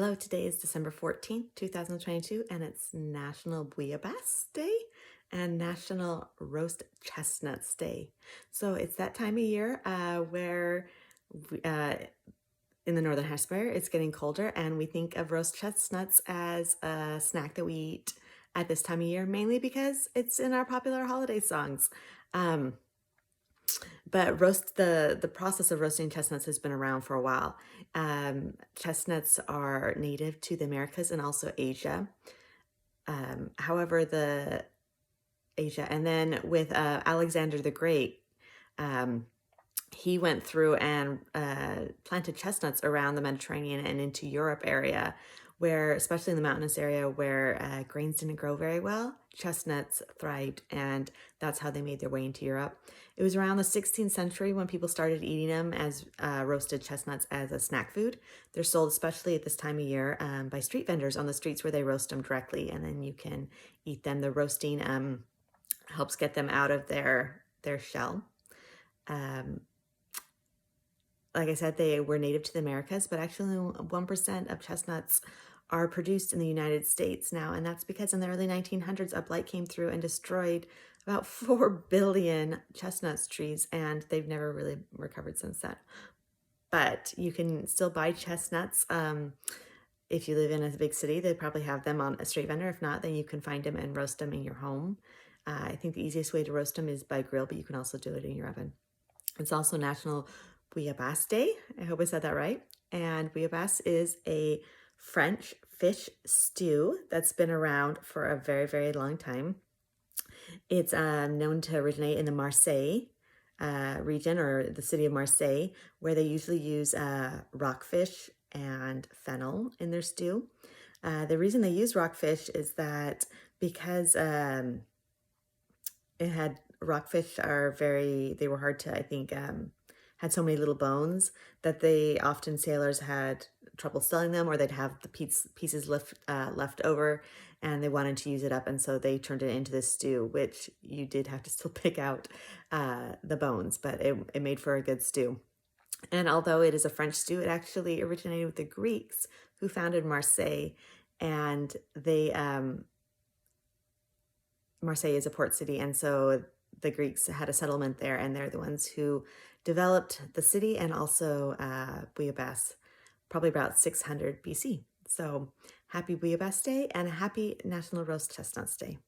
Hello, today is December 14th, 2022, and it's National Bouillabaisse Day and National Roast Chestnuts Day. So it's that time of year where in the Northern Hemisphere it's getting colder, and we think of roast chestnuts as a snack that we eat at this time of year, mainly because it's in our popular holiday songs. Um, but the process of roasting chestnuts has been around for a while. Chestnuts are native to the Americas and also Asia. However, the Asia, and then with Alexander the Great, um, he went through and planted chestnuts around the Mediterranean and into Europe area, where, especially in the mountainous area where grains didn't grow very well, chestnuts thrived, and that's how they made their way into Europe. It was around the 16th century when people started eating them as roasted chestnuts as a snack food. They're sold, especially at this time of year, by street vendors on the streets where they roast them directly, and then you can eat them. The roasting helps get them out of their shell. Um, like I said, they were native to the Americas, but actually 1% of chestnuts are produced in the United States now. And that's because in the early 1900s, a blight came through and destroyed about 4 billion chestnut trees, and they've never really recovered since then. But you can still buy chestnuts. If you live in a big city, they probably have them on a street vendor. If not, then you can find them and roast them in your home. I think the easiest way to roast them is by grill, but you can also do it in your oven. It's also National Bouillabaisse Day. I hope I said that right. And bouillabaisse is a French fish stew that's been around for a very, very long time. It's known to originate in the Marseille region, or the city of Marseille, where they usually use rockfish and fennel in their stew. The reason they use rockfish is that because it had rockfish they were hard to, I think, had so many little bones that sailors had trouble selling them, or they'd have the pieces left over, and they wanted to use it up, and so they turned it into this stew, which you did have to still pick out the bones, but it made for a good stew. And although it is a French stew, it actually originated with the Greeks who founded Marseille, and Marseille is a port city, and so the Greeks had a settlement there, and they're the ones who developed the city and also Bouillabaisse, probably about 600 BC. So happy Bouillabaisse Day and a happy National Roast Chestnuts Day.